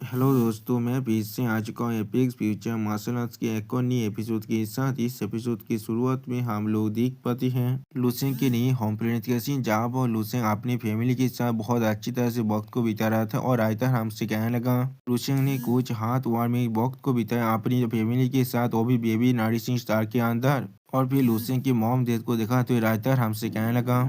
Hello दोस्तों, मैं फिर से आ चुका हूँ एपिक्स फ्यूचर मार्शल आर्ट्स के एक और नई एपिसोड के साथ। इस एपिसोड की शुरुआत में हम लोग देख पाते हैं लुसेंग की नई होम प्लेनेट का सीन, जहाँ पर लुसेंग अपनी फैमिली के साथ बहुत अच्छी तरह से वक्त को बिता रहा था। और आयता हमसे कहने लगा लुसेंग ने कुछ हाथ वार में वक्त को बिताया अपनी फैमिली के साथ, वो भी बेबी नारी सिंह स्टार के अंदर। और फिर लुसेंग की मॉम डेथ को देखा तो रायता हमसे कहने लगा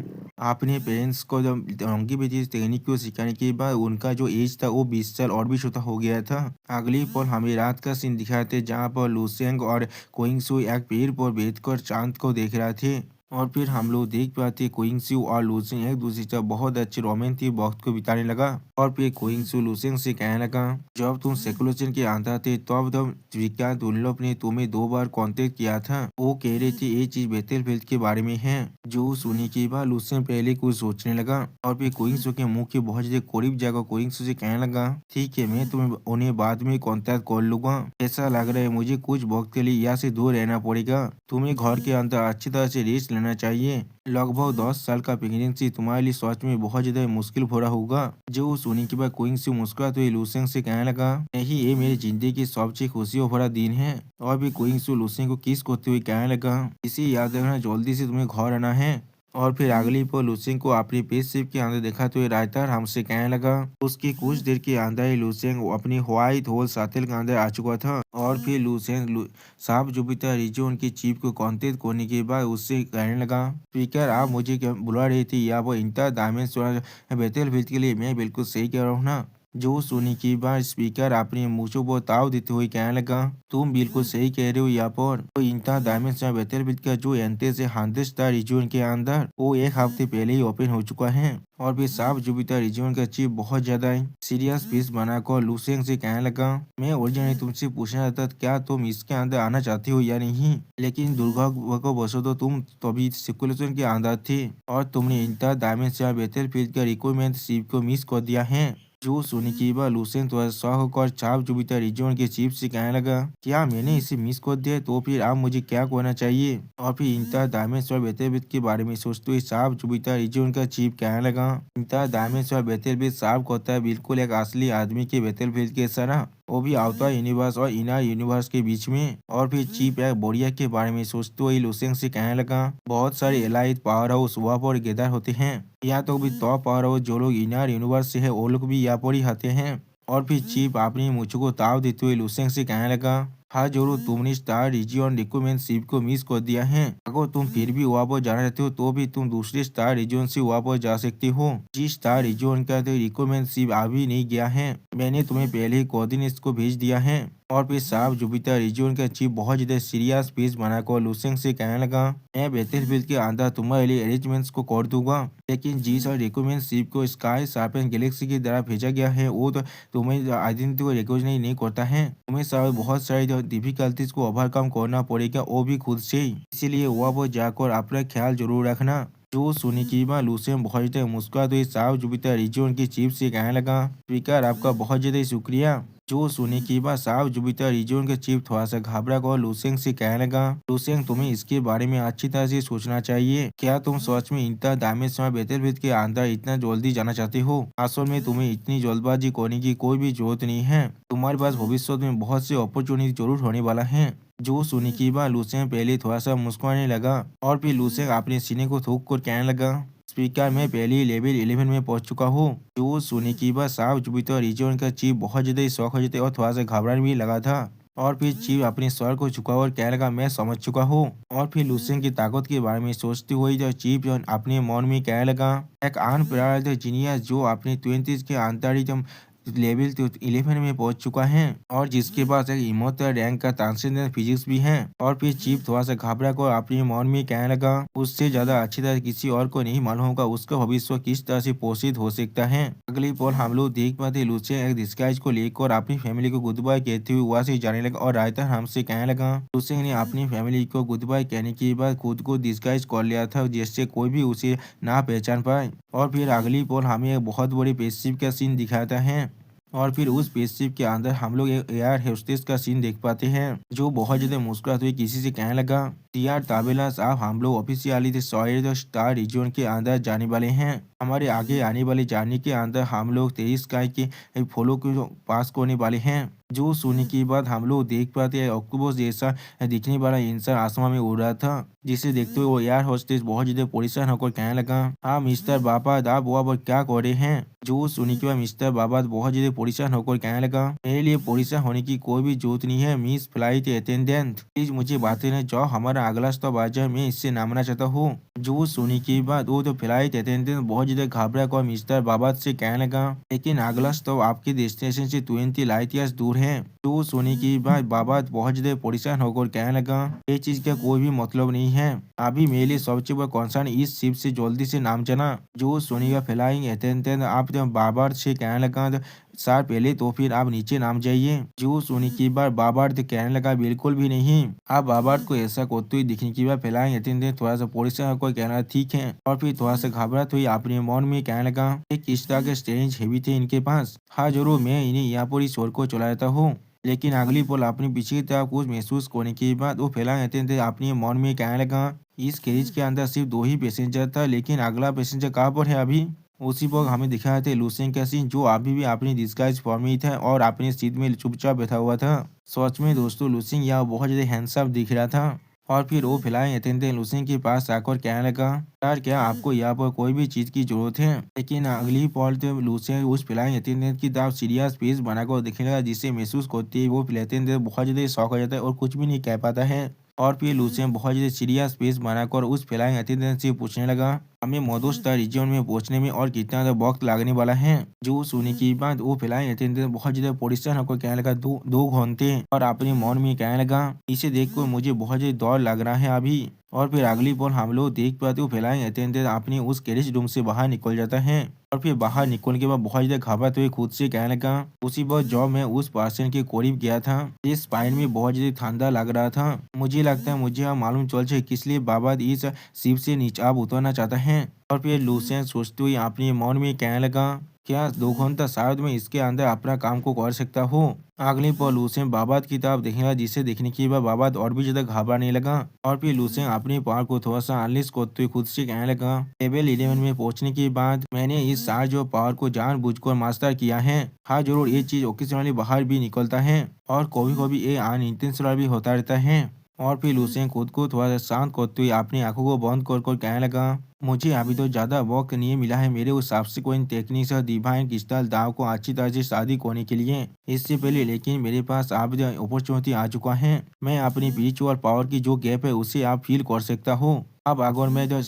अपने पेरेंट्स को जब रंगी बेटी तकनीक को सिखाने के बाद उनका जो एज था वो 20 साल और भी छोटा हो गया था। अगली पल हमें रात का सीन दिखाते जहाँ पर लुसेंग और कोइंगसू एक पेड़ पर बैठकर चांद को देख रहे थे। और फिर हम लोग देख पाते कोइंगसू और लुसेंग एक दूसरे से बहुत अच्छे रोमांटिक वक्त को बिताने लगा। और फिर कोइंगसू लुसेंग से कहने लगा जब तुम सेकुलेशन के अंदर थे तब विज्ञान दुर्लभ ने तुम्हें 2 बार कांटेक्ट किया था। वो कह रही थी ये चीज बेथलफील्ड के बारे में है। जो सुनी के बाद लुसेंग पहले कुछ सोचने लगा और फिर कोइंगसू के मुंह के बहुत ज्यादा करीब जाकर कोइंगसू से कहने लगा ठीक है, मैं तुम्हें उन्हें बाद में कांटेक्ट कर लूंगा। ऐसा लग रहा है मुझे कुछ वक्त के लिए यहाँ से दूर रहना पड़ेगा। तुम्हें घर के अंदर अच्छी तरह से रेस्ट लेना चाहिए। लगभग 10 साल का प्रेगनेंसी तुम्हारे लिए सच में बहुत ज्यादा मुश्किल भरा होगा। जो सुनी के बाद कोइंगसू मुस्कुराते हुए लुसेंग से कहने लगा नहीं, ये मेरी जिंदगी की सबसे खुशियों भरा दिन है। और भी कोइंगसू लुसेंग को किस करते हुए कहने लगा इसी याद रखना जल्दी से तुम्हें घर आना है। और फिर अगली पल लुसेंग को अपनी स्पेसशिप के अंदर देखा तो रायता हमसे कहने लगा उसकी कुछ देर के अंदर ही लुसेंग अपनी व्हाइट होल साथल के अंदर आ चुका था। और फिर लुसेंग साफ जुपिटर रीजन की चीफ को कांटेक्ट करने के बाद उससे कहने लगा स्पीकर आप मुझे क्या बुला रही थी या वो इंटर डायमेंशनल बैटलफील्ड के लिए मैं बिल्कुल सही कह रहा हूँ ना। जो सुनी की बार स्पीकर अपनी मूछों को ताव देते हुए कहने लगा तुम बिल्कुल सही कह रहे हो। यहाँ पर तो इंटर डायमेंशनल बैटलफील्ड का जो एंट्रेंस है 100 स्टार रीजन के अंदर वो एक हफ्ते पहले ही ओपन हो चुका है। और फिर साफ जुपिटर रीजन का चीफ बहुत ज्यादा सीरियस पीस बनाकर लुसेंग से कहने लगा मैं ओरिजिनली तुमसे पूछना चाहता था क्या तुम इसके अंदर आना चाहते हो या नहीं, लेकिन दुर्भाग्यवश तो तुम तभी सिकुलेशन के अंदर थे और तुमने इंटर डायमेंशनल बैटलफील्ड का रिक्वायरमेंट शिप को मिस कर दिया है। जो सुनी की बात लुसेंग थोड़ा शौक और चाप जुपिटर रीजन के चीफ से कहने लगा क्या मैंने इसे मिस कर दिया तो फिर आप मुझे क्या करना चाहिए। और फिर इंटर डायमेंशनल बैटलफील्ड के बारे में सोचते हुए साफ जुपिटर रीजन का चीफ कहने लगा इंटर डायमेंशनल बैटलफील्ड साफ करता है बिल्कुल एक असली आदमी के बैटलफील्ड के तरह, वो भी आउटर यूनिवर्स और इनर यूनिवर्स के बीच में। और फिर चीप एक बोरिया के बारे में सोचते हुए लुसेंग से कहने लगा बहुत सारे एलाइट पावर हाउस वहाँ पर गैदर होते हैं। यहाँ तो भी टॉप पावर हाउस जो लोग इनर यूनिवर्स से है वो लोग भी यहाँ पर ही आते हैं। और फिर चीप अपनी मुझ को ताव देते हुए लुसेंग से कहने लगा हाँ जरूर, तुमने स्टार रीजियन रिक्रूटमेंट शिप को मिस कर दिया है। अगर तुम फिर भी वहाँ पर जाना चाहते हो तो भी तुम दूसरे स्टार रीजन से वहाँ पर जा सकते हो। जिस स्टार रीजन का तो रिक्रूटमेंट शिप अभी नहीं गया है मैंने तुम्हें पहले ही कोऑर्डिनेट्स को भेज दिया है। और फिर साफ जुपिटर रीजन का चीफ बहुत ज्यादा सीरियस पीस बनाकर लुसेंग से कहने लगा मैं बैटलफील्ड के अंदर तुम्हारे लिए अरेंजमेंट्स को कर दूंगा, लेकिन जिस और रिक्रूटमेंट शिप को स्काई शार्पन गैलेक्सी की तरह भेजा गया है वो तो तुम्हें आइडेंटिटी को रिकॉग्नाइज नहीं करता है। तुम्हें सारे बहुत सारी जो डिफिकल्टीज को ओवरकम करना पड़ेगा वो भी खुद से ही, इसीलिए वह वो जाकर अपना ख्याल जरूर रखना। जो सुनी की बात लुसेंग बहुत ज्यादा मुस्कुराते हुए साफ जुपिटर रीजन की चीफ से कहने लगा स्पीकर आपका बहुत ज्यादा शुक्रिया। जो सुनी की बात साफ जुपिटर रीजन के चीफ थोड़ा सा घबरा कर लुसेंग से कहने लगा लुसेंग तुम्हें इसके बारे में अच्छी तरह से सोचना चाहिए। क्या तुम सच में इंटर डायमेंशनल बैटलफील्ड के अंदर इतना जल्दी जाना चाहते हो। असल में तुम्हें इतनी जल्दबाजी करने की कोई भी जरूरत नहीं है, तुम्हारे पास भविष्य में बहुत से अपॉर्चुनिटी जरूर होने वाला है। जो सुनी की बात लुसेंग पहले थोड़ा सा मुस्कुराने लगा और फिर लुसेंग अपने सीने को थूक कर कहने लगा स्पीकर मैं पहले ही लेवल 11 में पहुंच चुका हूँ। जो सुनी की बात साफ जुपिटर रीजन का चीफ बहुत ज्यादा शौक हो जाते और थोड़ा सा घबराने भी लगा था। और फिर चीफ अपने स्वर को झुका और कहने लगा मैं समझ चुका हूँ। और फिर लुसेंग की ताकत के बारे में सोचते हुए जो चीफ अपने मन में कहने लगा एक अनप्रेरित जीनियस जो अपने 20s के अंतरिक्ष लेवल तो 11 में पहुंच चुका है और जिसके पास एक इमोर्टल रैंक का ट्रांसेंडेंट फिजिक्स भी है। और फिर चीफ थोड़ा सा घबरा कर अपने मन में कहने लगा उससे ज्यादा अच्छी तरह किसी और को नहीं मालूम होगा उसका भविष्य किस तरह से पोषित हो सकता है। अगली पल हम लोग देख पाते लुसेंग एक डिस्गाइज को लेकर अपनी फैमिली को गुड बाय कहते हुए वहां से जाने लगा और रायता हमसे कहने लगा लुसेंग ने अपनी फैमिली को गुड बाय कहने के बाद खुद को डिस्गाइज कर लिया था जिससे कोई भी उसे ना पहचान पाए। और फिर अगली पल हमें एक बहुत बड़ी स्पेसशिप का सीन दिखाता है और फिर उस स्पेसशिप के अंदर हम लोग एक एयर होस्टेस का सीन देख पाते हैं जो बहुत ज्यादा मुस्कुराते हुए किसी से कहने लगा डियर ट्रैवलर्स, अब हम लोग ऑफिशियली सॉलिड स्टार रीजन के अंदर जाने वाले हैं। हमारे आगे आने वाली जर्नी के अंदर हम लोग 23 स्काई के फॉलो को पास करने वाले हैं। जो सुनने के बाद हम लोग देख पाते हैं ऑक्टोपस जैसा दिखने वाला इंसान आसमान में उड़ रहा था, जिसे देखते हुए वो एयर होस्टेस बहुत ज्यादा परेशान होकर कहने लगा, हाँ मिस्टर बाबा, आप वो अब क्या कर रहे हैं। जो सुनने के बाद मिस्टर बाबा बहुत ज्यादा परेशान होकर कहने लगा, मेरे लिए परेशान होने की कोई भी जरूरत नहीं है मिस फ्लाइट अटेंडेंट, प्लीज मुझे बातें न जाओ, हमारा अगला स्टॉप आ जाए, मैं इससे नामना चाहता हूँ। जो सुनने के बाद वो तो फ्लाइट अटेंडेंट बहुत ज्यादा घबरा कर मिस्टर बाबा से कहने लगा, लेकिन अगला स्टॉप आपके डेस्टिनेशन से 20 लाइट ईयर्स दूर है। तो सोने के बाद बाबा बहुत ज्यादा परेशान होकर कहने लगा, ये चीज का कोई भी मतलब नहीं है, अभी मेरे लिए सबसे बड़ा कंसर्न इस शिप से जल्दी से नाम जाना। जो सोने का फ्लाइंग अटेंडेंट आप तो बाबा से कहने लगा, सर पहले तो फिर आप नीचे नाम जाइए। जो सोने की बार बाबा तो कहने लगा, बिल्कुल भी नहीं। आप बाबा को ऐसा करते हुए दिखने की बार फ्लाइंग अटेंडेंट थोड़ा सा परेशान होकर कहना ठीक है, और फिर थोड़ा सा घबराहट हुई अपने मन में कहने लगा, एक किस तरह के स्ट्रेंज हेवी थे इनके पास, हाँ जरूर मैं इन्हें यहाँ पर ही छोड़ को चला जाता हूँ। लेकिन अगली पल अपनी पीछे की तरफ कुछ महसूस करने के बाद वो फैलांग अटेंडेंट अपने मन में कहने लगा, इस कैरेज के अंदर सिर्फ 2 ही पैसेंजर था, लेकिन अगला पैसेंजर कहाँ पर है अभी। उसी वक्त हमें दिखाया था लूसेंट का सीन, जो अभी भी अपनी डिस्गाइज फॉर्म में था और अपनी सीट में चुपचाप बैठा हुआ था। सच में दोस्तों लूसेंट यहाँ बहुत ज्यादा हैंडसम दिख रहा था। और फिर वो फ्लाइंग अटेंडेंट लूसेंट के पास आकर कहने लगा, यार क्या आपको यहाँ पर कोई भी चीज की जरूरत है। लेकिन अगली पल तो लूसेंट उस फ्लाइंग अटेंडेंट की तरफ सीरियस फेस बनाकर दिखने लगा, जिससे महसूस करते ही वो फ्लाइंग अटेंडेंट बहुत ज्यादा शॉक हो जाता है और कुछ भी नहीं कह पाता है। और फिर लूसेंट बहुत ज्यादा सीरियस फेस बनाकर उस फ्लाइंग अटेंडेंट से पूछने लगा, हमें मोदोस्टार रीजन में पहुंचने में और कितना ज्यादा वक्त लगने वाला है। जो सुनने की बात वो फ्लाइंग अटेंडेंट बहुत ज्यादा परेशान होकर कहने लगा, 2 घंटे, और अपने मन में कहने लगा, इसे देखकर मुझे बहुत ज्यादा डर लग रहा है अभी। और फिर अगली पल हम लोग देख पाते हो फ्लाइंग अटेंडेंट अपने उस गैरेज रूम से बाहर निकल जाता है। और फिर बाहर निकलने के बाद बहुत ज्यादा घबराते हुए खुद से कहने लगा, उसी वक्त जब मैं उस पर्सन के करीब गया था, इस स्पाइन में बहुत ज्यादा ठंडा लग रहा था। मुझे लगता है मुझे अब मालूम चल जाए किस लिए बाबा इस शिप से नीचे अब उतरना चाहता है। और फिर लूसेंट सोचते हुए अपने मन में कहने लगा, क्या 2 घंटा शायद मैं इसके अंदर अपना काम को कर सकता हूँ। अगले पल लूसेंट बाबा की तरफ देखने लगा, जिसे देखने के बाद बाबा और भी ज्यादा घबराने लगा। और फिर लूसेंट अपने पावर को थोड़ा सा अनलिश करते हुए खुद से कहने लगा, लेवल 11 में पहुंचने के बाद मैंने इस सार जो पावर को जानबूझकर मास्टर किया है। हाँ जरूर ये चीज ओकेजनली बाहर भी निकलता है और कभी कभी ये अनइंटेंशनल भी होता रहता है। और फिर लूसेंट खुद को थोड़ा सा शांत करते हुए अपनी आंखों को बंद कर कर कहने लगा, मुझे अभी तो ज्यादा वक्त नहीं मिला है मेरे उस सब्सिक्वेंट टेक्निक्स और डिवाइन क्रिस्टल दाव को अच्छी तरह से शादी करने के लिए। इससे पहले लेकिन मेरे पास अब अपॉर्चुनिटी आ चुका है, मैं अपनी स्पिरिचुअल पावर की जो गैप है उसे आप फील कर सकता हूँ। अब अगर मैं जो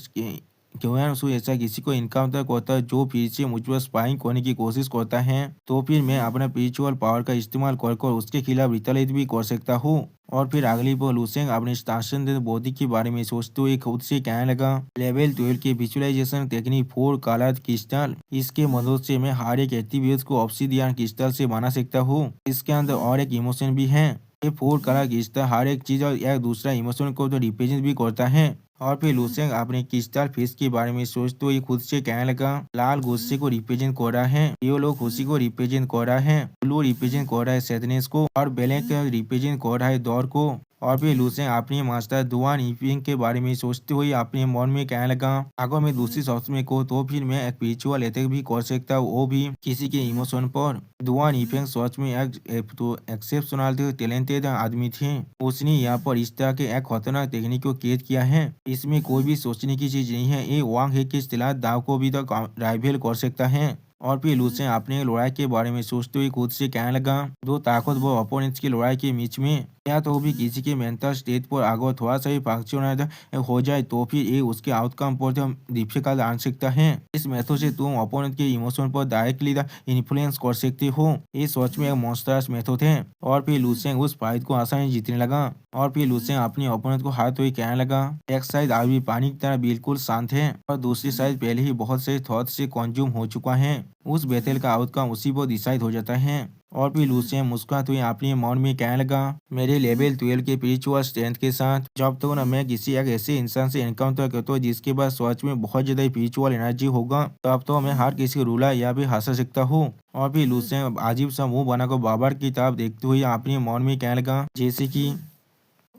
क्यों ऐसा किसी को इनकाउंटर करता है जो फिर से मुझ पर स्पाइंग करने की कोशिश करता है, तो फिर मैं अपना स्पिरिचुअल पावर का इस्तेमाल कर उसके खिलाफ रिटेलिएट भी कर सकता हूँ। और फिर अगली पल लूसेंट अपने ट्रांसेंडेंट बॉडी के बारे में सोचते हुए खुद से कहने लगा, लेवल 12 के विजुअलाइजेशन टेक्निक 4 कलर क्रिस्टल, इसके मदद से मैं हर एक एट्रीब्यूट को ऑब्सिडियन क्रिस्टल से बना सकता हूँ। इसके अंदर और एक इमोशन भी है, ये 4 कलर क्रिस्टल हर एक चीज और एक दूसरा इमोशन को तो रिप्रेजेंट भी करता है। और फिर लूसेंट अपने क्रिस्टल फेस के बारे में सोचते हुए खुद से कहने लगा, लाल गुस्से को रिप्रेजेंट कर रहा है, येलो खुशी को रिप्रेजेंट कर रहा है, ब्लू रिप्रेजेंट कर रहा है सैडनेस को, और ब्लैक रिप्रेजेंट कर रहा है दौर को। और फिर लूसेंट अपने मास्टर दुआन इपिंग के बारे में सोचते हुए अपने मन में कहने लगा, अगर मैं दूसरी शब्द में कहूँ तो फिर मैं एक स्पिरिचुअल अटैक भी कर सकता हूँ, वो भी किसी के इमोशन पर। दुआन इपिंग सच में एक तो एक्सेप्शनल टैलेंटेड आदमी थे, उसने यहाँ पर इस तरह के एक खतरनाक टेक्निक को कैद किया है, इसमें कोई भी सोचने की चीज नहीं है, ये वांग है कि सिलात दाव को भी तो राइवल कर सकता है। और फिर लूसेंट अपने लड़ाई के बारे में सोचते हुए खुद से कहने लगा, दो ताकतवर ओपोनेंट्स की लड़ाई के बीच में या तो भी किसी के मेंटल स्टेट पर अगर थोड़ा सा भी फंक्शन हो जाए तो फिर ये उसके आउटकम पर डिफिकल्ट आन सकता है। इस मेथड से तुम ओपोनेंट के इमोशन पर डायरेक्टली इन्फ्लुएंस कर सकते हो, ये सच में एक मॉन्स्टरस मेथड है। और फिर लूसेंट उस फाइट को आसानी जीतने लगा। और फिर लूसेंट अपने ओपोनेंट को हाथ हुए कहने लगा, एक साइड अभी पानी की तरह बिल्कुल शांत है और दूसरी साइड पहले ही बहुत से थॉट से कंज्यूम हो चुका है, उस बैटल का आउटकम उसी पर डिसाइड हो जाता है। और फिर लूसेंट मुस्कुराते हुए अपने मन में कहने लगा, मेरे लेवल 12 के स्पिरिचुअल स्ट्रेंथ के साथ जब तक ना मैं किसी एक ऐसे इंसान से एनकाउंटर करता हूँ जिसके पास सच में बहुत ज्यादा स्पिरिचुअल एनर्जी होगा, तब तो मैं हर किसी को रूला या भी हंसा सकता हूँ। और फिर लूसेंट अजीब सा मुंह बनाकर बाबर की तरफ देखते हुए अपने मन में कहने लगा, जैसे कि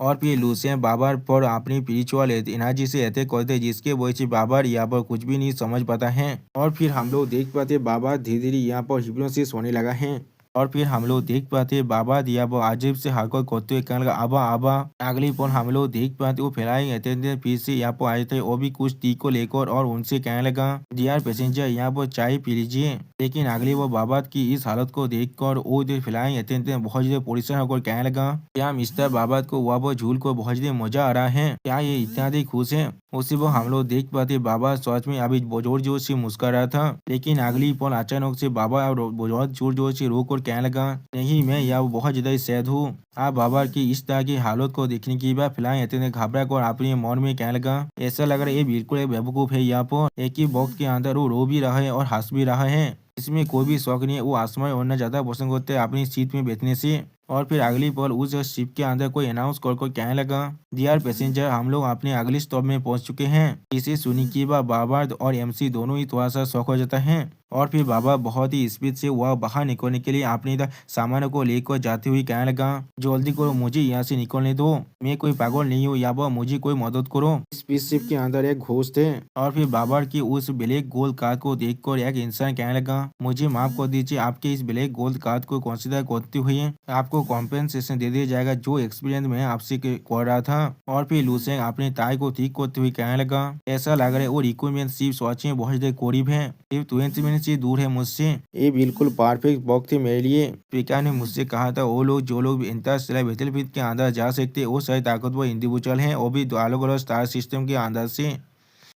और फिर लूसेन बाबर पर अपनी स्पिरिचुअल एनर्जी से अटैक करते, जिसके वजह से बाबर यहाँ पर कुछ भी नहीं समझ पाता है। और फिर हम लोग देख पाते बाबर धीरे धीरे यहाँ पर हिप्नोसिस होने लगा है। और फिर हम लोग देख पाते बाबा दिया वो अजीब से हरकत करते हुए कहने लगा आबा आबा। अगली पल हम लोग देख पाते वो फ्लाइंग अटेंडेंट फिर से यहाँ पर आए थे, वो भी कुछ टी को लेकर और उनसे कहने लगा डियर पैसेंजर यहाँ पर चाय पी लीजिए। लेकिन अगली वो बाबा की इस हालत को देखकर वो इधर फ्लाइंग अटेंडेंट बहुत ज्यादा परेशान होकर कहने लगा क्या मिस्टर बाबा को वह वो झूल को बहुत ज्यादा मजा आ रहा है, क्या ये इतना अधिक खुश है। उसी वो हम लोग देख पाते बाबा सच में अभी जोर जोर से मुस्कुरा रहा था, लेकिन अगली पल अचानक से बाबा बहुत जोर जोर से रो कर कहने लगा नहीं मैं यहाँ बहुत ज्यादा सैद हूँ। आप बाबा की इस तरह की हालत को देखने के बाद फ्लाइंग अटेंडेंट घबरा कर अपने मन में कहने लगा ऐसा लग रहा है ये बिल्कुल एक बेवकूफ है, यहाँ पर एक ही वक्त के अंदर वो रो भी रहा है और हंस भी रहा है, इसमें कोई भी शौक नहीं है। वो आसमान उड़ना ज्यादा पसंद करते हैं अपनी सीट में बैठने से। और फिर अगली पल उस शिप के अंदर कोई अनाउंस कर कहने लगा डियर पैसेंजर हम लोग अपने अगले स्टॉप में पहुंच चुके हैं। इसे सुनी के बाद बाबा और एमसी दोनों ही थोड़ा सा शौक हो जाता है। और फिर बाबा बहुत ही स्पीड से वह बाहर निकलने के लिए अपने सामान को लेकर जाते हुए कहने लगा जल्दी करो मुझे यहाँ से निकलने दो, मैं कोई पागल नहीं हूँ, या मुझे कोई मदद करो। स्पेसशिप के अंदर एक घोस्ट है। और फिर बाबा की उस ब्लैक गोल्ड कार्ड को देखकर एक इंसान कहने लगा मुझे माफ कर दीजिए, आपके इस ब्लैक गोल्ड कार्ड को कंसीडर करते हुए आपको कॉम्पेंसेशन दे दिया जाएगा जो एक्सपीरियंस मैं आपसे कर रहा था। और फिर लूसेंग अपने ताई को ठीक करते हुए कहने लगा ऐसा लग रहा है वो रिक्वायरमेंट सिर्फ सच में बहुत ज्यादा करीब है, सिर्फ 20 मिनट से दूर है मुझसे, ये बिल्कुल परफेक्ट वक्त है मेरे लिए। पिका ने मुझसे कहा था वो लोग जो लोग इंटरस्टेलर बैटलफील्ड के अंदर जा सकते वो शायद ताकतवर इंडिविजुअल हैं, वो भी अलग अलग स्टार सिस्टम के अंदर से।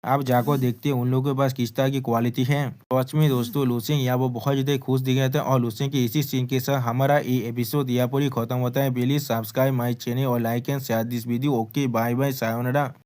आप जाकर देखते हैं उन लोगों के पास किस तरह की क्वालिटी है। सच में दोस्तों लूसेंग यहाँ वो बहुत ज्यादा खुश दिख रहा था। और लूसेंग के इसी सीन के साथ हमारा ये एपिसोड यहाँ पर ही खत्म होता है। प्लीज सब्सक्राइब माई चैनल और like and share this video. Okay bye bye sayonara.